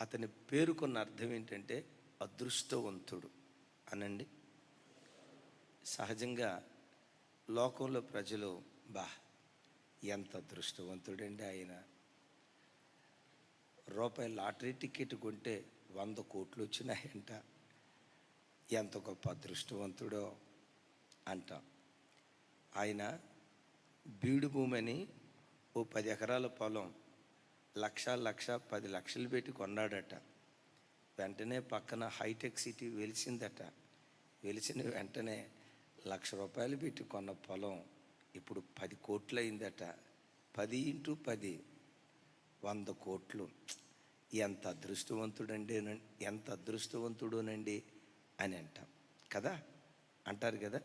అతని పేరుకున్న అర్థం ఏంటంటే అదృష్టవంతుడు అనండి. సహజంగా లోకంలో ప్రజలు ఎంత అదృష్టవంతుడండి ఆయన, రూపాయి లాటరీ టికెట్ కొంటే 100 కోట్లు వచ్చినాయంట, ఎంత గొప్ప అదృష్టవంతుడో అంటాం. ఆయన బీడు భూమి అని ఓ 10 ఎకరాల పొలం లక్ష 10 లక్షలు పెట్టి కొన్నాడట. వెంటనే పక్కన హైటెక్ సిటీ వెలిసిందట. వెలిసిన వెంటనే ₹1,00,000 పెట్టి కొన్న పొలం ఇప్పుడు 10 కోట్లు అయిందట. 10 × 10 100 కోట్లు. ఎంత అదృష్టవంతుడండి, ఎంత అదృష్టవంతుడోనండి అని అంటాం కదా, అంటారు కదా.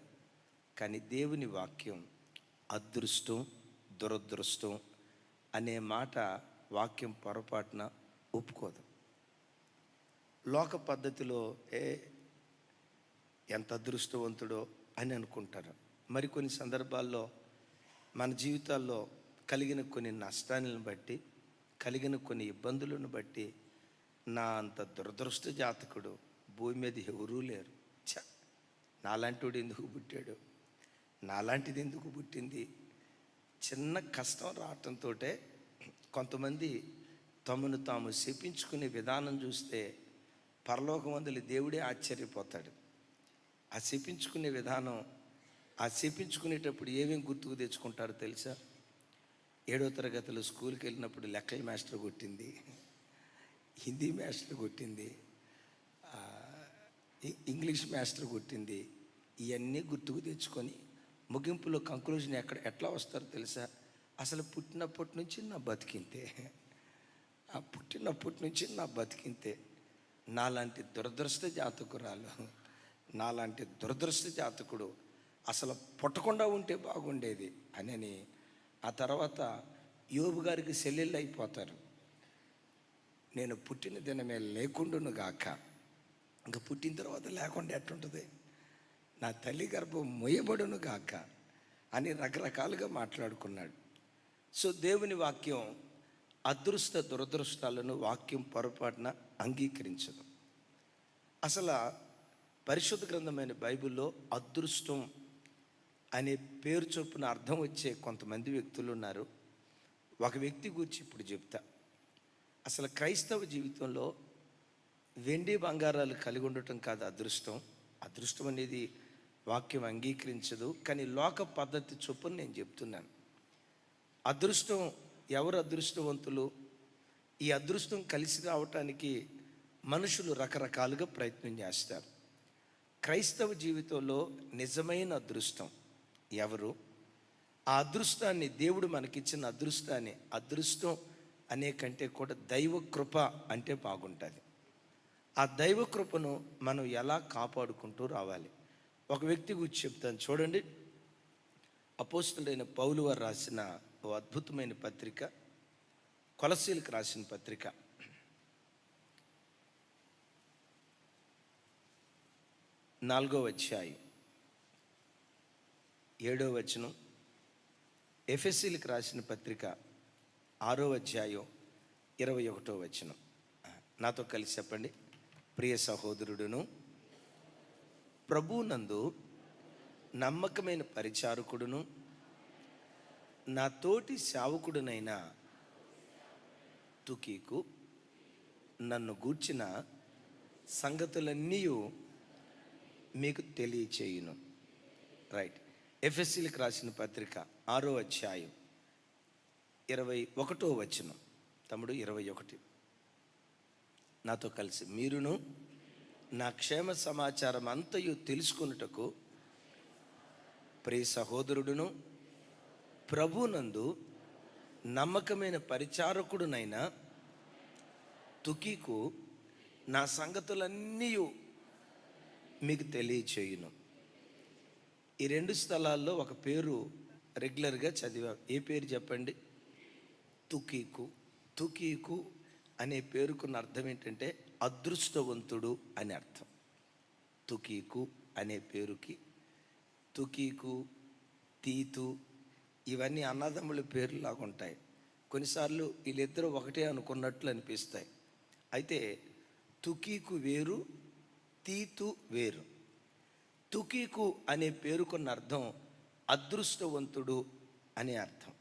కానీ దేవుని వాక్యం అదృష్టం దురదృష్టం అనే మాట వాక్యం పొరపాటున ఒప్పుకోదు. లోక పద్ధతిలో ఎంత అదృష్టవంతుడో అని అనుకుంటారు. మరికొన్ని సందర్భాల్లో మన జీవితాల్లో కలిగిన కొన్ని నష్టాలను బట్టి, కలిగిన కొన్ని ఇబ్బందులను బట్టి నా అంత దురదృష్ట జాతకుడు భూమి మీద ఎవరూ లేరు, నాలాంటివాడు ఎందుకు పుట్టాడు, నాలాంటిది ఎందుకు పుట్టింది. చిన్న కష్టం రావటంతో కొంతమంది తమను తాము శపించుకునే విధానం చూస్తే పరలోకమందుల దేవుడే ఆశ్చర్యపోతాడు. ఆ శపించుకునే విధానం, ఆ శపించుకునేటప్పుడు ఏమేమి గుర్తుకు తెచ్చుకుంటారో తెలుసా? 7వ తరగతిలో స్కూల్కి వెళ్ళినప్పుడు లెక్కల మాస్టర్ కొట్టింది, హిందీ మాస్టర్ కొట్టింది, ఇంగ్లీష్ మాస్టర్ కొట్టింది, ఇవన్నీ గుర్తుకు తెచ్చుకొని ముగింపులో కంక్లూజన్ ఎట్లా వస్తారో తెలుసా? అసలు పుట్టినప్పటి నుంచి నా బతికింతే, పుట్టినప్పటి నుంచి నా బతికింతే, నాలాంటి దురదృష్ట జాతకురాలు, నాలాంటి దురదృష్ట జాతకుడు అసలు పుట్టకుండా ఉంటే బాగుండేది అని ఆ తర్వాత యోబు గారికి సెల్లెళ్ళు అయిపోతారు. నేను పుట్టిన దినమే లేకుండాను గాక, ఇంకా పుట్టిన తర్వాత లేకుండా ఎట్టుంటుంది, నా తల్లి గర్భం మొయ్యబడును గాక అని రకరకాలుగా మాట్లాడుకున్నాడు. సో దేవుని వాక్యం అదృష్ట దురదృష్టాలను వాక్యం పొరపాటున అంగీకరించదు. అసలు పరిశుద్ధ గ్రంథమైన బైబిల్లో అదృష్టం అనే పేరు చొప్పున అర్థం వచ్చే కొంతమంది వ్యక్తులు ఉన్నారు. ఒక వ్యక్తి గురించి ఇప్పుడు చెప్తా. అసలు క్రైస్తవ జీవితంలో వెండి బంగారాలు కలిగి ఉండటం కాదు అదృష్టం. అదృష్టం అనేది వాక్యం అంగీకరించదు. కానీ లోక పద్ధతి చొప్పున నేను చెప్తున్నాను. అదృష్టం, ఎవరు అదృష్టవంతులు? ఈ అదృష్టం కలిసి రావటానికి మనుషులు రకరకాలుగా ప్రయత్నం చేస్తారు. క్రైస్తవ జీవితంలో నిజమైన అదృష్టం ఎవరు? ఆ అదృష్టాన్ని, దేవుడు మనకిచ్చిన అదృష్టాన్ని, అదృష్టం అనే కంటే కూడా దైవ కృప అంటే బాగుంటుంది. ఆ దైవ కృపను మనం ఎలా కాపాడుకుంటూ రావాలి? ఒక వ్యక్తి గురించి చెప్తాను చూడండి. అపోస్తలుడైన పౌలు వారు రాసిన ఓ అద్భుతమైన పత్రిక, కొలస్సీలకు రాసిన పత్రిక 4వ అధ్యాయం 7వ వచనం, ఎఫెసీలకు రాసిన పత్రిక 6వ అధ్యాయం 21వ వచనం. నాతో కలిసి చెప్పండి. ప్రియ సహోదరుడును ప్రభువునందు నమ్మకమైన పరిచారకుడును నా తోటి సేవకుడునైన తుకీకు నన్ను గూర్చిన సంగతులన్నీ మీకు తెలియచేయును. రైట్. ఎఫెసీలకు రాసిన పత్రిక 6వ అధ్యాయం 21వ వచనం. తమ్ముడు 21. నాతో కలిసి, మీరును నా క్షేమ సమాచారం అంతయు తెలుసుకొనుటకు ప్రియ సహోదరుడును ప్రభునందు నమ్మకమైన పరిచారకుడునైన తుకీకు నా సంగతులన్నీ మీకు తెలియచేయును. ఈ 2 స్థలాల్లో ఒక పేరు రెగ్యులర్గా చదివా. ఏ పేరు చెప్పండి? తుకీకు. తుకీకు అనే పేరుకున్న అర్థం ఏంటంటే అదృష్టవంతుడు అని అర్థం. తుకీకు అనే పేరుకి తుకీకు, తీతు ఇవన్నీ అన్నదమ్ముల పేర్లు లాగా ఉంటాయి. కొన్నిసార్లు వీళ్ళిద్దరూ ఒకటే అనుకున్నట్లు అనిపిస్తాయి. అయితే తుకీకు వేరు, తీతు వేరు. తుకీకు అనే పేరుకున్న అర్థం అదృష్టవంతుడు అనే అర్థం.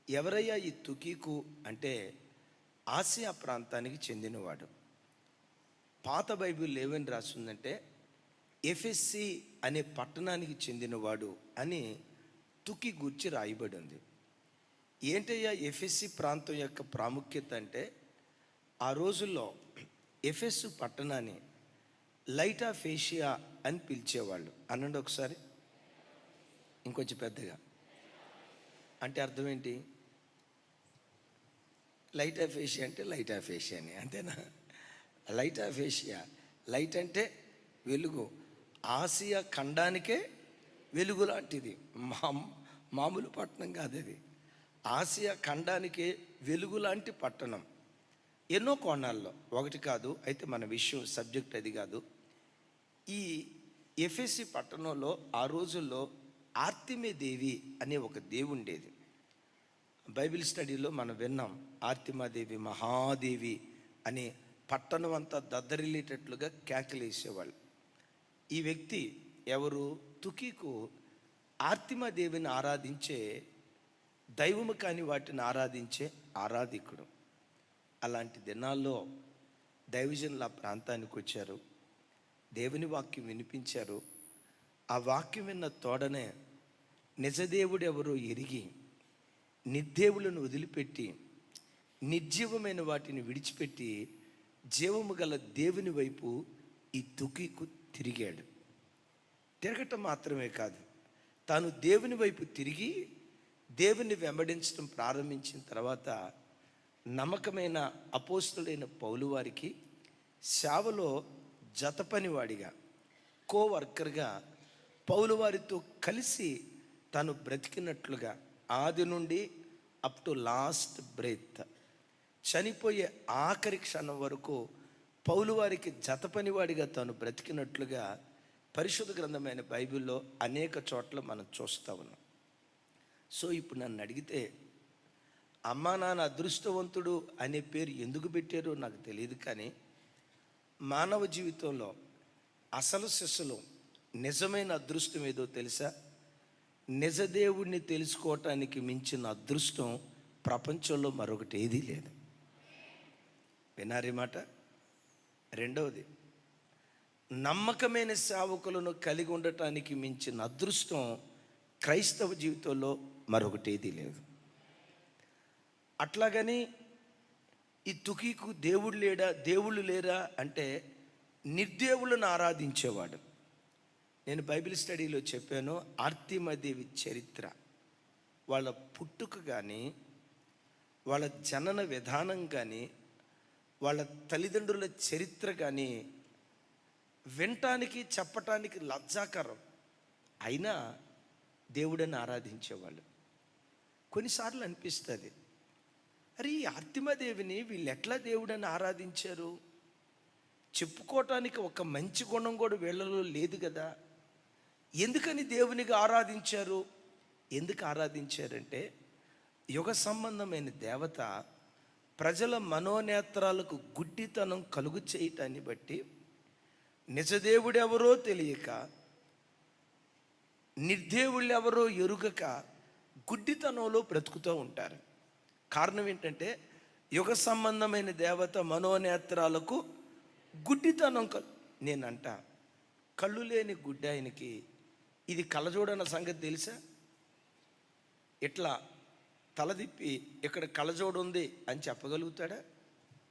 ఎవరయ్యా ఈ తుకీకు అంటే ఆసియా ప్రాంతానికి చెందినవాడు. పాత బైబిల్ ఏమని రాస్తుందంటే ఎఫెస్సి అనే పట్టణానికి చెందినవాడు అని తుకి గూర్చి రాయబడి ఉంది. ఏంటయ్యా ఎఫెస్సి ప్రాంతం యొక్క ప్రాముఖ్యత అంటే, ఆ రోజుల్లో ఎఫెస్సు పట్టణాన్ని లైట్ ఆఫ్ ఏషియా అని పిలిచేవాళ్ళు. అనండి ఒకసారి, ఇంకొంచెం పెద్దగా. అంటే అర్థం ఏంటి? లైట్ ఆఫ్ ఏషియా అంటే లైట్ ఆఫ్ ఏషియా అని, అంతేనా? లైట్ ఆఫ్ ఏషియా, లైట్ అంటే వెలుగు. ఆసియా ఖండానికే వెలుగు లాంటిది, మామూలు పట్టణం కాదు అది. ఆసియా ఖండానికే వెలుగు లాంటి పట్టణం. ఎన్నో కోణాల్లో, ఒకటి కాదు. అయితే మన విషయం సబ్జెక్ట్ అది కాదు. ఈ ఎఫెసి పట్టణంలో ఆ రోజుల్లో ఆర్తిమే దేవి అనే ఒక దేవి ఉండేది. బైబిల్ స్టడీలో మనం విన్నాం, ఆర్తిమాదేవి మహాదేవి అని పట్టణం అంతా దద్దరిల్లేటట్లుగా కేకలేసేవాళ్ళు. ఈ వ్యక్తి ఎవరు? తుకీకు ఆర్తిమాదేవిని ఆరాధించే, దైవము కాని వాటిని ఆరాధించే ఆరాధికుడు. అలాంటి దినాల్లో దైవజనులు ఆ ప్రాంతానికి వచ్చారు, దేవుని వాక్యం వినిపించారు. ఆ వాక్యం విన్న తోడనే నిజదేవుడు ఎవరో ఎరిగి నిర్దేవులను వదిలిపెట్టి నిర్జీవమైన వాటిని విడిచిపెట్టి జీవము గల దేవుని వైపు ఈ తుకీకు తిరిగాడు. తిరగటం మాత్రమే కాదు, తాను దేవుని వైపు తిరిగి దేవుని వెంబడించడం ప్రారంభించిన తర్వాత నమ్మకమైన అపోస్తులైన పౌలు వారికి సేవలో జతపనివాడిగా, కోవర్కర్గా పౌలు వారితో కలిసి తాను బ్రతికినట్లుగా ఆది నుండి అప్ టు లాస్ట్ బ్రెత్, చనిపోయే ఆఖరి క్షణం వరకు పౌలు వారికి జతపనివాడిగా తాను బ్రతికినట్లుగా పరిశుద్ధ గ్రంథమైన బైబిల్లో అనేక చోట్ల మనం చూస్తూ ఉన్నాం. సో ఇప్పుడు నన్ను అడిగితే, అమ్మా నాన్న అదృష్టవంతుడు అనే పేరు ఎందుకు పెట్టారో నాకు తెలియదు, కానీ మానవ జీవితంలో అసలు శిశులు నిజమైన అదృష్టం ఏదో తెలుసా? నిజదేవుడిని తెలుసుకోవటానికి మించిన అదృష్టం ప్రపంచంలో మరొకటి ఏదీ లేదు. వినారీ మాట. రెండవది, నమ్మకమైన సేవకులను కలిగి ఉండటానికి మించిన అదృష్టం క్రైస్తవ జీవితంలో మరొకటి ఏదీ లేదు. అట్లాగని ఈ తుకీకు దేవుళ్ళు లేరా అంటే నిర్దేవులను ఆరాధించేవాడు. నేను బైబిల్ స్టడీలో చెప్పాను, ఆర్తిమాదేవి చరిత్ర, వాళ్ళ పుట్టుక కానీ, వాళ్ళ జనన విధానం కానీ, వాళ్ళ తల్లిదండ్రుల చరిత్ర కానీ వినటానికి చెప్పటానికి లజ్జాకరం. అయినా దేవుడిని ఆరాధించేవాళ్ళు. కొన్నిసార్లు అనిపిస్తుంది, అరే ఈ ఆర్తిమాదేవిని వీళ్ళు ఎట్లా దేవుడిని ఆరాధించారు? చెప్పుకోవటానికి ఒక మంచి గుణం కూడా వీళ్ళలో లేదు కదా, ఎందుకని దేవునికి ఆరాధించారు? ఎందుకు ఆరాధించారంటే, యుగ సంబంధమైన దేవత ప్రజల మనోనేత్రాలకు గుడ్డితనం కలుగు చేయటాన్ని బట్టి నిజదేవుడెవరో తెలియక, నిర్దేవుళ్ళెవరో ఎరుగక గుడ్డితనంలో బ్రతుకుతూ ఉంటారు. కారణం ఏంటంటే, యుగ సంబంధమైన దేవత మనోనేత్రాలకు గుడ్డితనం నేనంట, కళ్ళు లేని గుడ్డాయనికి ఇది కళ్ళజోడన్న సంగతి తెలుసా? ఇట్లా తలదిప్పి ఇక్కడ కళ్ళజోడు ఉంది అని చెప్పగలుగుతాడా?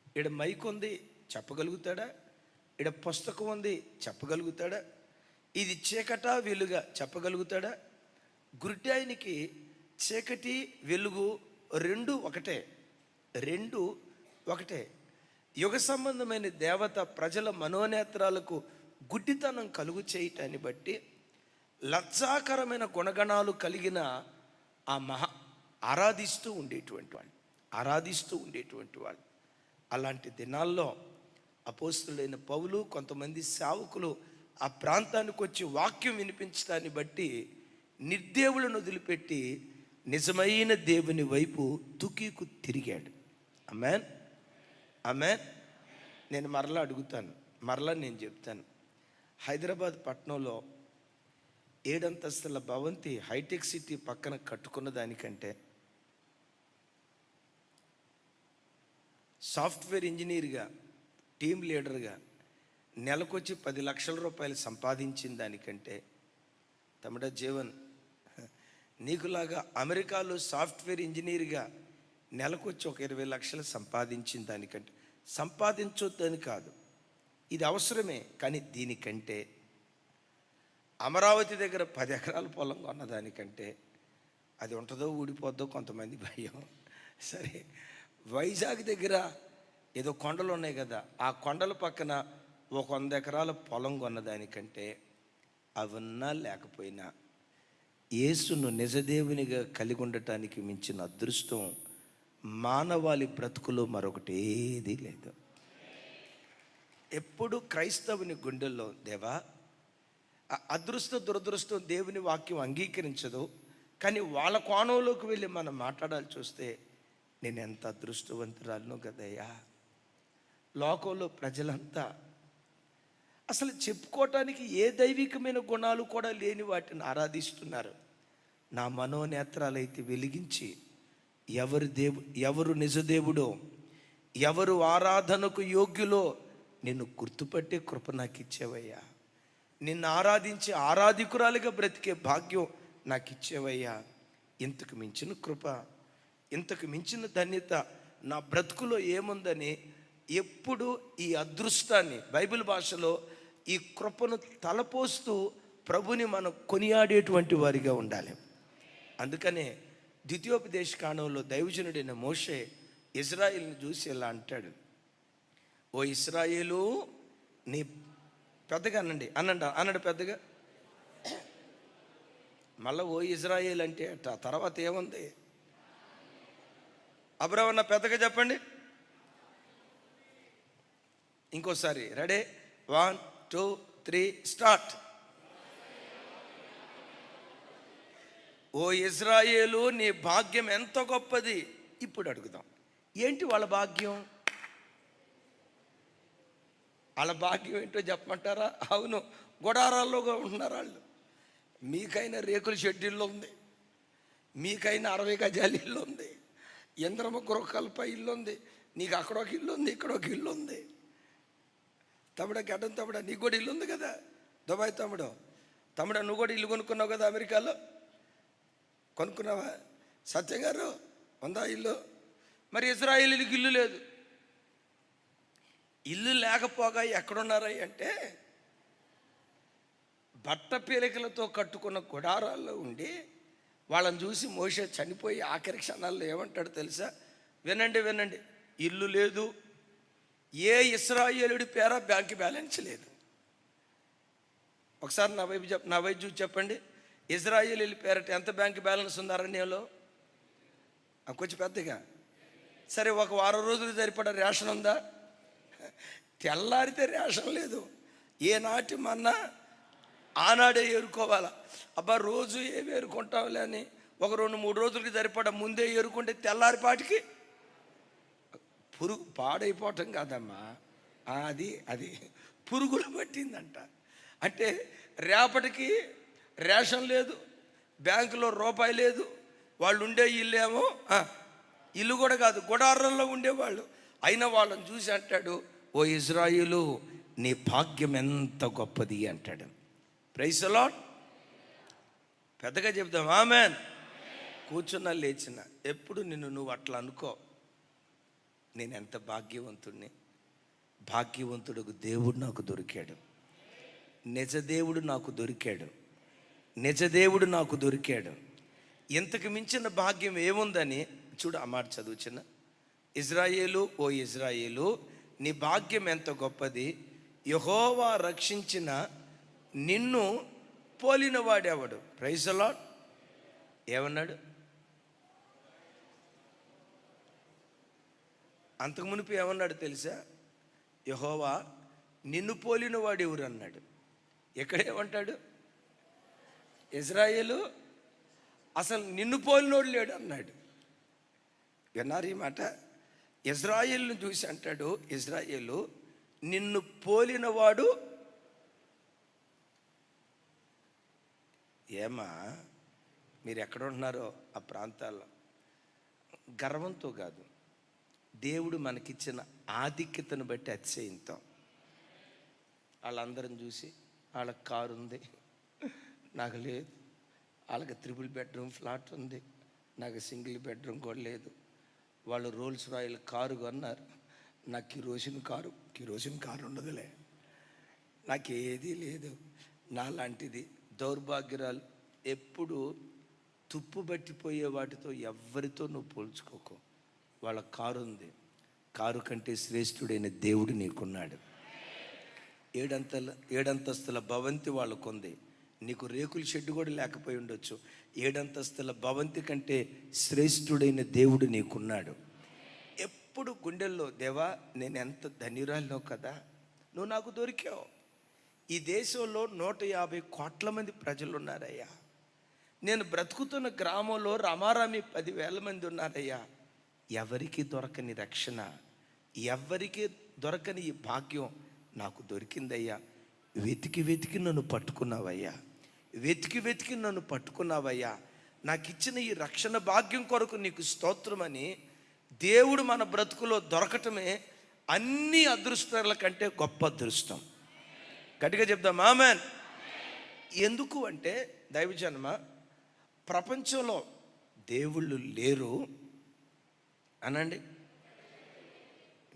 ఇక్కడ మైక్ ఉంది చెప్పగలుగుతాడా? ఇక్కడ పుస్తకం ఉంది చెప్పగలుగుతాడా? ఇది చీకటా వెలుగా చెప్పగలుగుతాడా? గుడ్డాయనికి చీకటి వెలుగు రెండు ఒకటే. యుగ సంబంధమైన దేవత ప్రజల మనోనేత్రాలకు గుడ్డితనం కలుగు చేయటాన్ని బట్టి లజ్జాకరమైన గుణగణాలు కలిగిన ఆ ఆరాధిస్తూ ఉండేటువంటి వాళ్ళు. అలాంటి దినాల్లో అపోస్తులైన పౌలు, కొంతమంది సేవకులు ఆ ప్రాంతానికి వచ్చి వాక్యం వినిపించడాన్ని బట్టి నిర్దేవులను వదిలిపెట్టి నిజమైన దేవుని వైపు తుకీకు తిరిగాడు. ఆమేన్. నేను మరలా అడుగుతాను, మరలా నేను చెప్తాను. హైదరాబాద్ పట్టణంలో 7 అంతస్తుల భవంతి హైటెక్ సిటీ పక్కన కట్టుకున్న దానికంటే సాఫ్ట్వేర్ ఇంజనీర్గా, టీమ్ లీడర్గా నెలకొచ్చి 10 లక్షల రూపాయలు సంపాదించిన దానికంటే, తమ్ముడ జీవన్, నీకులాగా అమెరికాలో సాఫ్ట్వేర్ ఇంజనీర్గా నెలకొచ్చి ఒక 20 లక్షలు సంపాదించిన దానికంటే, సంపాదించొద్దని కాదు, ఇది అవసరమే, కానీ దీనికంటే అమరావతి దగ్గర 10 ఎకరాల పొలం కొన్నదానికంటే, అది ఉంటుందో ఊడిపోద్దో కొంతమంది భయం. సరే, వైజాగ్ దగ్గర ఏదో కొండలు ఉన్నాయి కదా, ఆ కొండల పక్కన ఒక 100 ఎకరాల పొలం కొన్నదానికంటే, అవున్నా లేకపోయినా యేసును నిజదేవునిగా కలిగి ఉండటానికి మించిన అదృష్టం మానవాళి బ్రతుకులో మరొకటి ఏదీ లేదు. ఎప్పుడు క్రైస్తవుని గుండెల్లో, దేవా, అదృష్ట దురదృష్టం దేవుని వాక్యం అంగీకరించదు, కానీ వాళ్ళ కోణంలోకి వెళ్ళి మనం మాట్లాడాలి చూస్తే, నేను ఎంత అదృష్టవంతురాలను కదయ్యా. లోకంలో ప్రజలంతా అసలు చెప్పుకోవటానికి ఏ దైవికమైన గుణాలు కూడా లేని వాటిని ఆరాధిస్తున్నారు. నా మనోనేత్రాలైతే వెలిగించి ఎవరు నిజదేవుడో, ఎవరు ఆరాధనకు యోగ్యులో నిన్ను గుర్తుపట్టే కృప నాకు ఇచ్చేవయ్యా. నిన్ను ఆరాధించి ఆరాధికురాలిగా బ్రతికే భాగ్యం నాకు ఇచ్చేవయ్యా. ఇంతకు మించిన కృప, ఇంతకు మించిన ధన్యత నా బ్రతుకులో ఏముందని ఎప్పుడు ఈ అదృష్టాన్ని, బైబిల్ భాషలో ఈ కృపను తలపోస్తూ ప్రభుని మనం కొనియాడేటువంటి వారిగా ఉండాలి. అందుకనే ద్వితీయోపదేశ కాండంలో దైవజనుడైన మోషే ఇజ్రాయేల్ని చూసి ఇలా అంటాడు, ఓ ఇశ్రాయేలు, నీ పెద్దగా అన్నాడు పెద్దగా. మళ్ళీ ఓ ఇజ్రాయేల్ అంటే తర్వాత ఏముంది? అబ్రహ్మన్న పెద్దగా చెప్పండి. ఇంకోసారి, రెడీ, 1 2 3 స్టార్ట్. ఓ ఇజ్రాయేలు, నీ భాగ్యం ఎంత గొప్పది. ఇప్పుడు అడుగుదాం, ఏంటి వాళ్ళ భాగ్యం? వాళ్ళ భాగ్యం ఏంటో చెప్పమంటారా? అవును, గుడారాల్లో ఉంటున్నారు వాళ్ళు. మీకైనా రేకుల షెడ్యూల్లో ఉంది, మీకైనా 60 గజాల ఇల్లు ఉంది, ఇంద్రమ గృహకల్ప ఇల్లు ఉంది, నీకు అక్కడ ఒక ఇల్లు ఉంది, ఇక్కడ ఒక ఇల్లు ఉంది. గడ్డం తమ్ముడా, నీకు కూడా ఇల్లు ఉంది కదా దుబాయ్. తమ్ముడా నువ్వు కూడా ఇల్లు కొనుక్కున్నావు కదా అమెరికాలో, కొనుక్కున్నావా? సత్యం గారు ఉందా ఇల్లు? మరి ఇజ్రాయేలీకి ఇల్లు లేదు. ఇల్లు లేకపోగా ఎక్కడున్నారా అంటే, బట్ట పీలికలతో కట్టుకున్న గుడారాల్లో ఉండి వాళ్ళని చూసి మోషే చనిపోయి ఆఖరి క్షణాల్లో ఏమంటాడు తెలుసా? వినండి, ఇల్లు లేదు, ఏ ఇశ్రాయేలుడి పేర బ్యాంక్ బ్యాలెన్స్ లేదు. ఒకసారి నా వైపు చూసి చెప్పండి, ఇజ్రాయేలీల పేరట ఎంత బ్యాంక్ బ్యాలెన్స్ ఉంది అరణ్యంలో? కొంచెం పెద్దగా. సరే, ఒక వారం రోజులు సరిపడా రేషన్ ఉందా? తెల్లారితే రేషన్ లేదు. ఏనాటి మన్నా ఆనాడే ఏరుకోవాలా. అబ్బా, రోజు ఏమి ఏరుకుంటావులే అని ఒక 2-3 రోజులకి సరిపడా ముందే ఏరుకుంటే తెల్లారిపాటికి పురుగు పాడైపోవటం కాదమ్మా, అది పురుగులు పట్టిందంట. అంటే రేపటికి రేషన్ లేదు, బ్యాంకులో రూపాయి లేదు, వాళ్ళు ఉండే ఇల్లేమో ఇల్లు కూడా కాదు, గుడారంలో ఉండేవాళ్ళు. అయినా వాళ్ళని చూసి అంటాడు, ఓ ఇజ్రాయేలు, నీ భాగ్యం ఎంత గొప్పది అంటాడు. Praise the Lord. పెద్దగా చెప్దాం ఆమేన్. కూర్చున్నా లేచినా ఎప్పుడు నువ్వు అట్లా అనుకో, నేను ఎంత భాగ్యవంతుడిని, భాగ్యవంతుడు దేవుడు నాకు దొరికాడు, నిజదేవుడు నాకు దొరికాడు. ఇంతకు మించిన భాగ్యం ఏముందని చూడు. ఆ మాట చదువు చిన్న. ఇజ్రాయేలు, ఓ ఇజ్రాయేలు, నీ భాగ్యం ఎంత గొప్పది, యెహోవా రక్షించిన నిన్ను పోలిన వాడెవడు? Praise the Lord. ఏమన్నాడు? అంతకు మునుపు ఏమన్నాడు తెలుసా? యెహోవా నిన్ను పోలిన వాడు ఎవరు అన్నాడు. ఎక్కడేమంటాడు? ఇజ్రాయేలు అసలు నిన్ను పోలినోడు లేడు అన్నాడు. విన్నారు ఈ మాట? ఇజ్రాయేలును చూసి అంటాడు, ఇజ్రాయేలు నిన్ను పోలినవాడు ఏమా మీరు ఎక్కడ ఉంటున్నారో ఆ ప్రాంతాల్లో గర్వంతో కాదు, దేవుడు మనకిచ్చిన ఆధిక్యతను బట్టి అతిశయింతాం. వాళ్ళందరం చూసి వాళ్ళకి కారు ఉంది, నాకు లేదు. వాళ్ళకి 3 బెడ్రూమ్ ఫ్లాట్ ఉంది, నాకు సింగిల్ బెడ్రూమ్ కూడా లేదు. వాళ్ళు రోల్స్ రాయల్ కారు కొన్నారు, నాకు కిరోసిన్ కారు ఉండదులే, నాకేదీ లేదు. నాలాంటిది దౌర్భాగ్యురాలు. ఎప్పుడు తుప్పు పట్టిపోయే వాటితో ఎవరితో నువ్వు పోల్చుకోకు. వాళ్ళ కారు ఉంది, కారు కంటే శ్రేష్ఠుడైన దేవుడు నీకున్నాడు. 7 అంతస్తుల భవంతి వాళ్ళకుంది, నీకు రేకుల షెడ్డు కూడా లేకపోయి ఉండొచ్చు. 7 అంతస్తుల భవంతి కంటే శ్రేష్ఠుడైన దేవుడు నీకున్నాడు. ఎప్పుడు గుండెల్లో, దేవా నేను ఎంత ధన్యురాలినో కదా, నువ్వు నాకు దొరికావు. ఈ దేశంలో 150 కోట్ల మంది ప్రజలు ఉన్నారయ్యా. నేను బ్రతుకుతున్న గ్రామంలో రమారామి 10,000 మంది ఉన్నారయ్యా. ఎవరికి దొరకని రక్షణ, ఎవరికి దొరకని ఈ భాగ్యం నాకు దొరికిందయ్యా. వెతికి వెతికి నన్ను పట్టుకున్నావయ్యా, వెతికి నన్ను పట్టుకున్నావయ్యా. నాకు ఇచ్చిన ఈ రక్షణ భాగ్యం కొరకు నీకు స్తోత్రమని దేవుడు మన బ్రతుకులో దొరకటమే అన్ని అదృష్టాల కంటే గొప్ప అదృష్టం. గట్టిగా చెప్దాం ఆమేన్. ఎందుకు అంటే దైవజనమ, ప్రపంచంలో దేవుళ్ళు లేరు అనండి.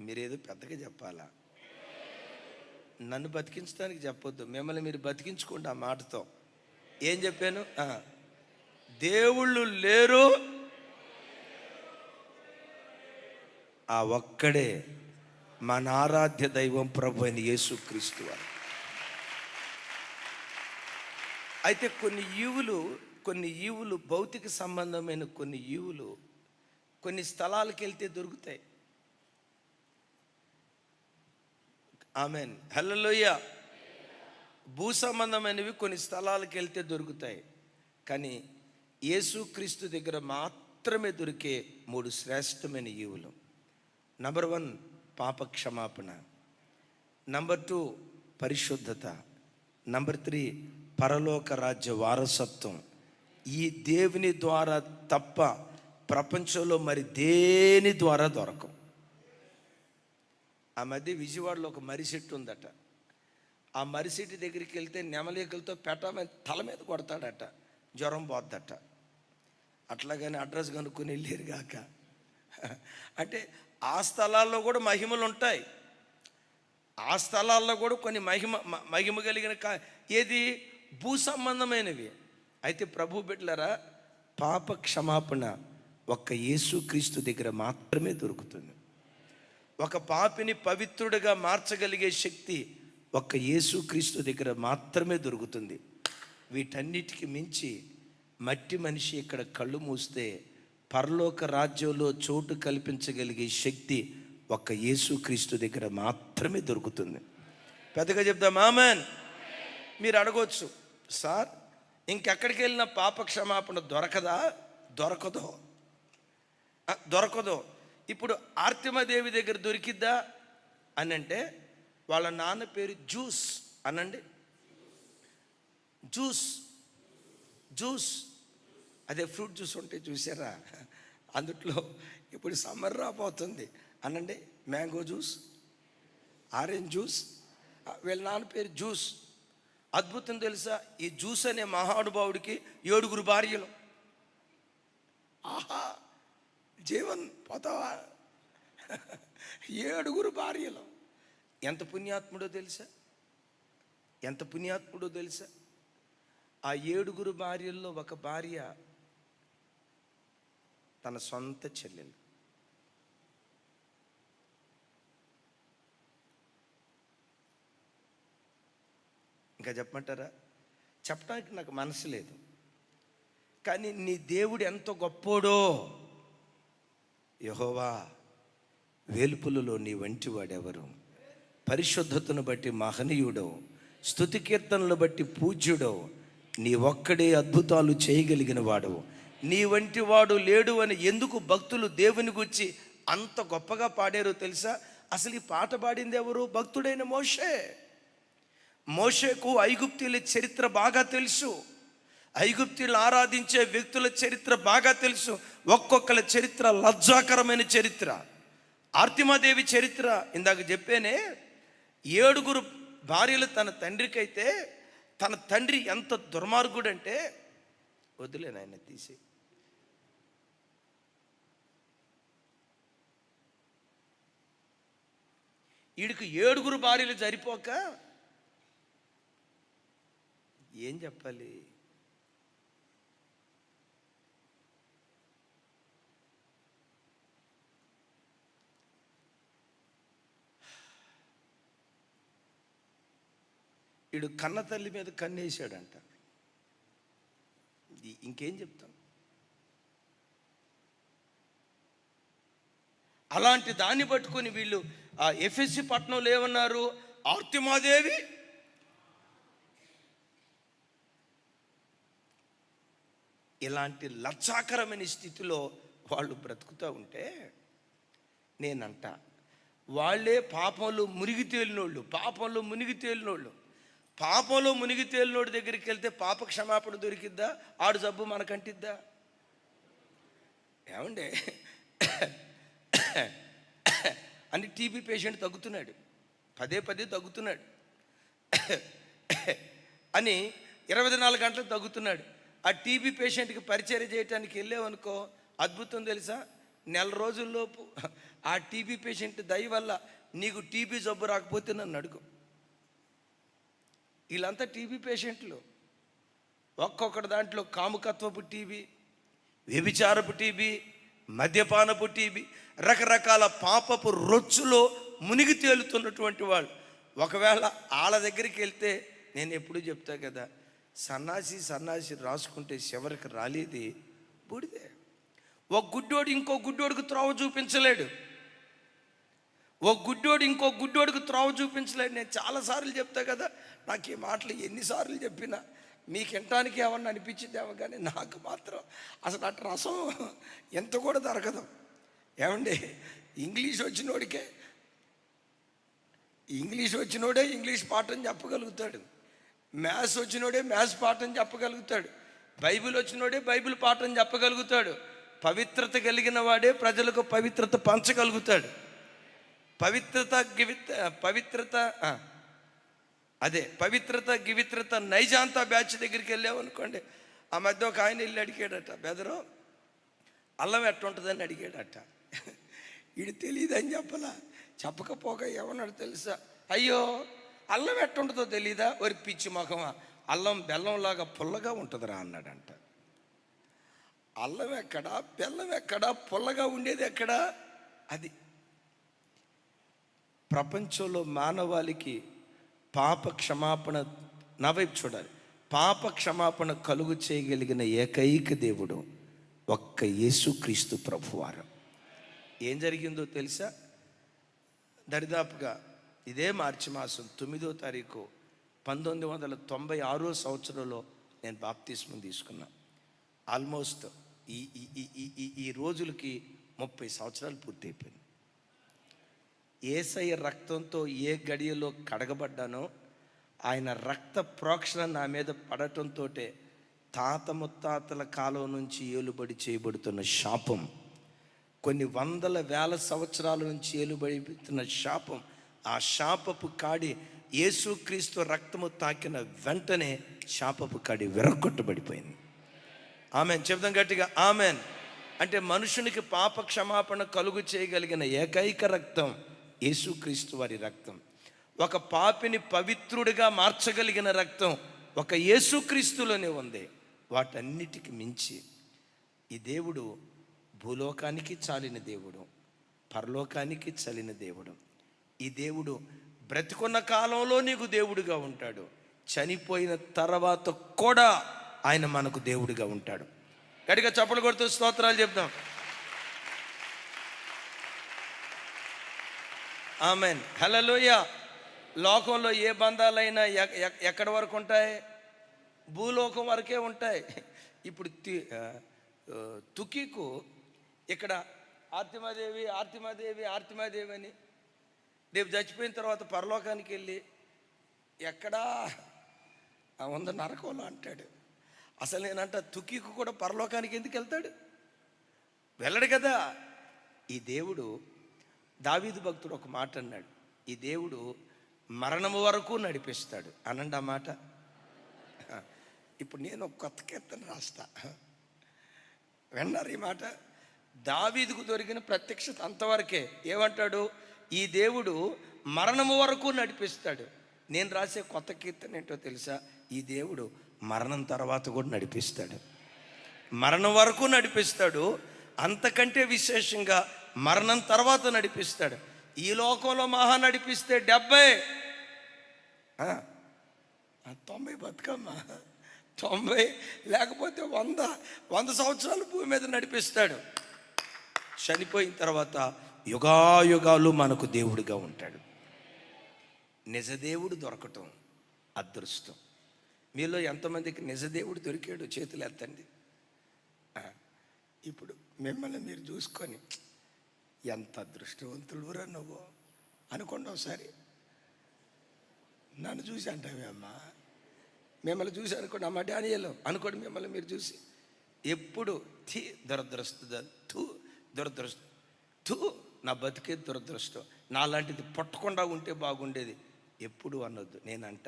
మీరేదో పెద్దగా చెప్పాలా, నన్ను బతికించడానికి చెప్పొద్దు, మిమ్మల్ని మీరు బతికించుకోండి ఆ మాటతో. ఏం చెప్పాను? దేవుళ్ళు లేరు, ఆ ఒక్కడే మన ఆరాధ్య దైవం ప్రభు అయిన యేసుక్రీస్తు వారు. అయితే కొన్ని ఈవులు భౌతిక సంబంధమైన కొన్ని ఈవులు కొన్ని స్థలాలకు వెళ్తే దొరుకుతాయి. ఆమెన్, హల్లెలూయా. భూ సంబంధమైనవి కొన్ని స్థలాలకు వెళ్తే దొరుకుతాయి, కానీ యేసుక్రీస్తు దగ్గర మాత్రమే దొరికే 3 శ్రేష్టమైన ఈవులు. నంబర్ 1 పాప క్షమాపణ, నంబర్ 2 పరిశుద్ధత, నంబర్ 3 పరలోక రాజ్య వారసత్వం. ఈ దేవుని ద్వారా తప్ప ప్రపంచంలో మరి దేని ద్వారా దొరకం. ఆ మధ్య విజయవాడలో ఒక మర్రి చెట్టు ఉందట. ఆ మర్రి చెట్టు దగ్గరికి వెళ్తే నెమలికలతో తల మీద కొడతాడట, జ్వరం పోద్దట. అట్లాగని అడ్రస్ కనుక్కొని వెళ్ళారు కాక. అంటే ఆ స్థలాల్లో కూడా మహిమలు ఉంటాయి, ఆ స్థలాల్లో కూడా కొన్ని మహిమ కలిగిన ఏది భూ సంబంధమైనవి. అయితే ప్రభు బిడ్డలారా, పాప క్షమాపణ ఒక్క యేసుక్రీస్తు దగ్గర మాత్రమే దొరుకుతుంది. ఒక పాపిని పవిత్రుడిగా మార్చగలిగే శక్తి ఒక్క యేసుక్రీస్తు దగ్గర మాత్రమే దొరుకుతుంది. వీటన్నిటికి మించి మట్టి మనిషి ఇక్కడ కళ్ళు మూస్తే పరలోక రాజ్యంలో చోటు కల్పించగలిగే శక్తి ఒక్క యేసుక్రీస్తు దగ్గర మాత్రమే దొరుకుతుంది. పెద్దగా చెప్దాం ఆమేన్. మీరు అడగవచ్చు, సార్ ఇంకెక్కడికి వెళ్ళినా పాప క్షమాపణ దొరకదో. ఇప్పుడు ఆర్తిమదేవి దగ్గర దొరికిద్దా అని అంటే, వాళ్ళ నాన్న పేరు జ్యూస్ అనండి. జ్యూస్ అదే ఫ్రూట్ జ్యూస్ ఉంటే చూసారా, అందుట్లో ఇప్పుడు సమ్మర్ రాబోతుంది అనండి. మ్యాంగో జ్యూస్, ఆరెంజ్ జ్యూస్, వీళ్ళ నాన్న పేరు జ్యూస్. అద్భుతం తెలుసా, ఈ జ్యూస్ అనే మహానుభావుడికి 7 భార్యలు. ఆహా, జీవన్ పోతావా, 7 భార్యలు. ఎంత పుణ్యాత్ముడో తెలుసా. ఆ 7 భార్యల్లో ఒక భార్య తన సొంత చెల్లెలు. ఇంకా చెప్పమంటారా? చెప్పడానికి నాకు మనసు లేదు, కానీ నీ దేవుడు ఎంత గొప్పోడో. యెహోవా, వేల్పులలో నీ వంటి వాడెవరు? పరిశుద్ధతను బట్టి మహనీయుడో, స్తుతి కీర్తనలు బట్టి పూజ్యుడో, నీ ఒక్కడే అద్భుతాలు చేయగలిగిన వాడవు. నీ వంటి వాడు లేడు అని ఎందుకు భక్తులు దేవుని గురించి అంత గొప్పగా పాడారో తెలుసా? అసలు ఈ పాట పాడింది ఎవరు? భక్తుడైన మోషే. మోషేకు ఐగుప్తీయుల చరిత్ర బాగా తెలుసు. ఐగుప్తీయులు ఆరాధించే వ్యక్తుల చరిత్ర బాగా తెలుసు. ఒక్కొక్కరి చరిత్ర లజ్జాకరమైన చరిత్ర. ఆర్తిమాదేవి చరిత్ర ఇందాక చెప్పేనే. 7 భార్యలు తన తండ్రికైతే తన తండ్రి ఎంత దుర్మార్గుడంటే, వదిలేను ఆయన తీసి, వీడికి 7 భార్యలు సరిపోక ఏం చెప్పాలి? వీడు కన్న తల్లి మీద కన్నేసాడంట. ఇంకేం చెప్తాం? అలాంటి దాన్ని పట్టుకొని వీళ్ళు ఆ ఎఫెసి పట్టణంలో ఏమన్నారు? ఆర్తిమాదేవి ఇలాంటి లజ్జాకరమైన స్థితిలో వాళ్ళు బ్రతుకుతూ ఉంటే నేనంట, వాళ్ళే పాపంలో మునిగి తేలినోళ్ళు. పాపంలో మునిగి తేలినోడి దగ్గరికి వెళ్తే పాప క్షమాపణ దొరికిద్దా? ఆడు జబ్బు మనకంటిద్దా? ఏమండే అని టీబీ పేషెంట్ తగ్గుతున్నాడు, పదే తగ్గుతున్నాడు అని 24 గంటలు తగ్గుతున్నాడు. ఆ టీబీ పేషెంట్కి పరిచర్య చేయడానికి వెళ్ళామనుకో, అద్భుతం తెలుసా? 1 నెల రోజుల్లోపు ఆ టీబీ పేషెంట్ దయ వల్ల నీకు టీబీ జబ్బు రాకపోతే నన్ను అడుగు. వీళ్ళంతా టీబీ పేషెంట్లు. ఒక్కొక్కటి దాంట్లో కాముకత్వపు టీబీ, వ్యభిచారపు టీబీ, మద్యపానపు టీబీ, రకరకాల పాపపు రొచ్చులో మునిగి తేలుతున్నటువంటి వాళ్ళు. ఒకవేళ వాళ్ళ దగ్గరికి వెళ్తే, నేను ఎప్పుడు చెప్తా కదా, సన్నాసి రాసుకుంటే చివరికి రాలేది బూడిదే. ఒక గుడ్డోడు ఇంకో గుడ్డోడికి త్రోవ చూపించలేడు. నేను చాలాసార్లు చెప్తా కదా. నాకు ఈ మాటలు ఎన్నిసార్లు చెప్పినా మీకు వినటానికి ఏమన్నా అనిపించిందేమో, కానీ నాకు మాత్రం అసలు అటు రసం ఎంత కూడా దొరకదు. ఏమండి, ఇంగ్లీష్ వచ్చినోడే ఇంగ్లీష్ పాఠం చెప్పగలుగుతాడు, మ్యాథ్స్ వచ్చినోడే మ్యాథ్స్ పాఠం చెప్పగలుగుతాడు, బైబిల్ వచ్చినోడే బైబిల్ పాఠం చెప్పగలుగుతాడు. పవిత్రత కలిగిన వాడే ప్రజలకు పవిత్రత పంచగలుగుతాడు. పవిత్రత గివిత్రత నైజాంతా బ్యాచ్ దగ్గరికి వెళ్ళామనుకోండి, ఆ మధ్య ఒక ఆయన వెళ్ళి అడిగాడట, బెదరు అల్లం ఎట్టుంటుందని అడిగాడట. వీడు తెలియదని చెప్పకపోగా ఏమన్నాడు తెలుసా? అయ్యో, అల్లం ఎట్టుంటుందో తెలీదా? ఒరి పిచ్చి మొఖమా, అల్లం బెల్లంలాగా పుల్లగా ఉంటుందిరా అన్నాడంట. అల్లం ఎక్కడా, బెల్లం ఎక్కడా, పుల్లగా ఉండేది ఎక్కడా? అది ప్రపంచంలో మానవాళికి పాప క్షమాపణ, నా వైపు చూడాలి, పాప క్షమాపణ కలుగు చేయగలిగిన ఏకైక దేవుడు ఒక్క యేసుక్రీస్తు ప్రభువారు. ఏం జరిగిందో తెలుసా? దరిదాపుగా ఇదే మార్చి మాసం 9వ తారీఖు 1996 సంవత్సరంలో నేను బాప్తిస్మం తీసుకున్నా. ఆల్మోస్ట్ ఈ రోజులకి 30 సంవత్సరాలు పూర్తయిపోయింది. యేసయ్య రక్తంతో ఏ గడియలో కడగబడ్డానో, ఆయన రక్త ప్రోక్షణ నా మీద పడటంతో తాత ముత్తాతల కాలం నుంచి ఏలుబడి చేయబడుతున్న శాపం, కొన్ని వందల వేల సంవత్సరాల నుంచి ఏలుబడుతున్న శాపం, ఆ శాపపు కాడి యేసుక్రీస్తు రక్తము తాకిన వెంటనే శాపపు కాడి విరగొట్టబడిపోయింది. ఆమెన్ చెప్దాం గట్టిగా, ఆమెన్. అంటే మనుషునికి పాప క్షమాపణ కలుగు చేయగలిగిన ఏకైక రక్తం యేసుక్రీస్తు వారి రక్తం. ఒక పాపిని పవిత్రుడిగా మార్చగలిగిన రక్తం ఒక యేసుక్రీస్తులోనే ఉంది. వాటన్నిటికి మించి ఈ దేవుడు భూలోకానికి చాలిన దేవుడు, పరలోకానికి చలిన దేవుడు. ఈ దేవుడు బ్రతికున్న కాలంలో నీకు దేవుడిగా ఉంటాడు, చనిపోయిన తర్వాత కూడా ఆయన మనకు దేవుడిగా ఉంటాడు. గట్టిగా చప్పలు కొడుతూ స్తోత్రాలు చెప్దాం. ఆమెన్, హల్లెలూయా. లోకంలో ఏ బంధాలైనా ఎక్కడి వరకు ఉంటాయి? భూలోకం వరకే ఉంటాయి. ఇప్పుడు తుకీకు ఇక్కడ ఆర్తిమాదేవి అని రేపు చచ్చిపోయిన తర్వాత పరలోకానికి వెళ్ళి ఎక్కడా వంద నరకంలో అంటాడు. అసలు నేనంట తుకీకు కూడా పరలోకానికి ఎందుకు వెళ్తాడు? వెళ్ళడు కదా. ఈ దేవుడు, దావీదు భక్తుడు ఒక మాట అన్నాడు, ఈ దేవుడు మరణము వరకు నడిపిస్తాడు అనండి ఆ మాట. ఇప్పుడు నేను ఒక కొత్త కీర్తన రాస్తా, విన్నారు ఈ మాట? దావీదుకు దొరికిన ప్రత్యక్షత అంతవరకే. ఏమంటాడు? ఈ దేవుడు మరణము వరకు నడిపిస్తాడు. నేను రాసే కొత్త కీర్తన ఏంటో తెలుసా? ఈ దేవుడు మరణం తర్వాత కూడా నడిపిస్తాడు. మరణం వరకు నడిపిస్తాడు, అంతకంటే విశేషంగా మరణం తర్వాత నడిపిస్తాడు. ఈ లోకంలో మహా నడిపిస్తే 70 90 బతుకమ్మ, 90 లేకపోతే 100 సంవత్సరాలు భూమి మీద నడిపిస్తాడు. చనిపోయిన తర్వాత యుగాయుగాలు మనకు దేవుడిగా ఉంటాడు. నిజదేవుడు దొరకటం అదృష్టం. మీలో ఎంతమందికి నిజదేవుడు దొరికాడు? చేతులు ఎత్తండి. ఇప్పుడు మిమ్మల్ని మీరు చూసుకొని ఎంత అదృష్టవంతుడురా నువ్వు అనుకోండి ఒకసారి. నన్ను చూసి అంటావే అమ్మా, మిమ్మల్ని చూసి అనుకోండి, అమ్మ డానియేలు అనుకోండి, మిమ్మల్ని మీరు చూసి ఎప్పుడు దురదృష్టం నా బతికే దురదృష్టం, నాలాంటిది పట్టకుండా ఉంటే బాగుండేది ఎప్పుడు అనొద్దు. నేనంట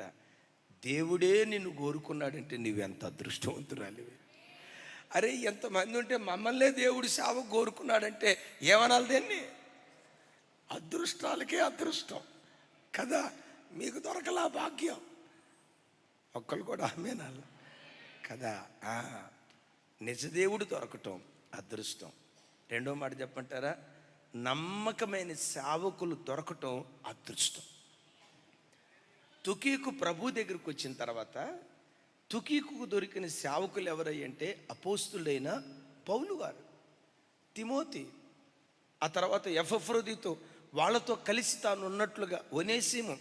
దేవుడే నిన్ను కోరుకున్నాడంటే నువ్వెంత అదృష్టవంతురాలివి. అరే ఎంతమంది ఉంటే మమ్మల్నే దేవుడు సేవ కోరుకున్నాడంటే ఏమనాలి దీన్ని? అదృష్టాలకే అదృష్టం కదా. మీకు దొరకలా భాగ్యం, ఒక్కరు కూడా ఆమేనాలి కదా. నిజదేవుడు దొరకటం అదృష్టం. రెండో మాట చెప్పంటారా? నమ్మకమైన సేవకులు దొరకటం అదృష్టం. తుకీకు ప్రభు దగ్గరికి వచ్చిన తర్వాత తుకీకు దొరికిన సేవకులు ఎవరంటే అపోస్తులైన పౌలు గారు, తిమోతి, ఆ తర్వాత ఎపఫ్రోదితు, వాళ్ళతో కలిసి తాను ఉన్నట్లుగా ఒనేసిము,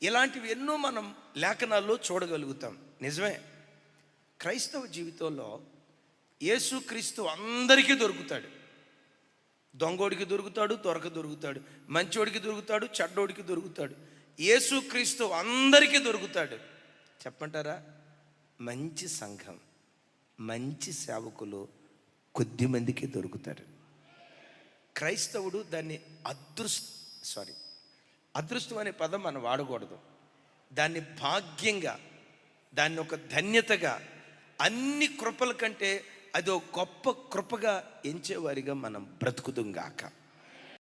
ఇలాంటివి ఎన్నో మనం లేఖనాల్లో చూడగలుగుతాం. నిజమే, క్రైస్తవ జీవితంలో యేసుక్రీస్తు అందరికీ దొరుకుతాడు. దొంగోడికి దొరుకుతాడు, దొరకదొరుకుతాడు, మంచోడికి దొరుకుతాడు, చెడ్డోడికి దొరుకుతాడు. యేసుక్రీస్తు అందరికీ దొరుకుతాడు. చెప్పంటారా? మంచి సంఘం, మంచి సేవకులు కొద్ది మందికి దొరుకుతారు. క్రైస్తవుడు దాన్ని అదృష్టం అనే పదం మనం వాడకూడదు. దాన్ని భాగ్యంగా, దాన్ని ఒక ధన్యతగా, అన్ని కృపల కంటే అదో గొప్ప కృపగా ఎంచేవారిగా మనం బ్రతుకుదుంగాక.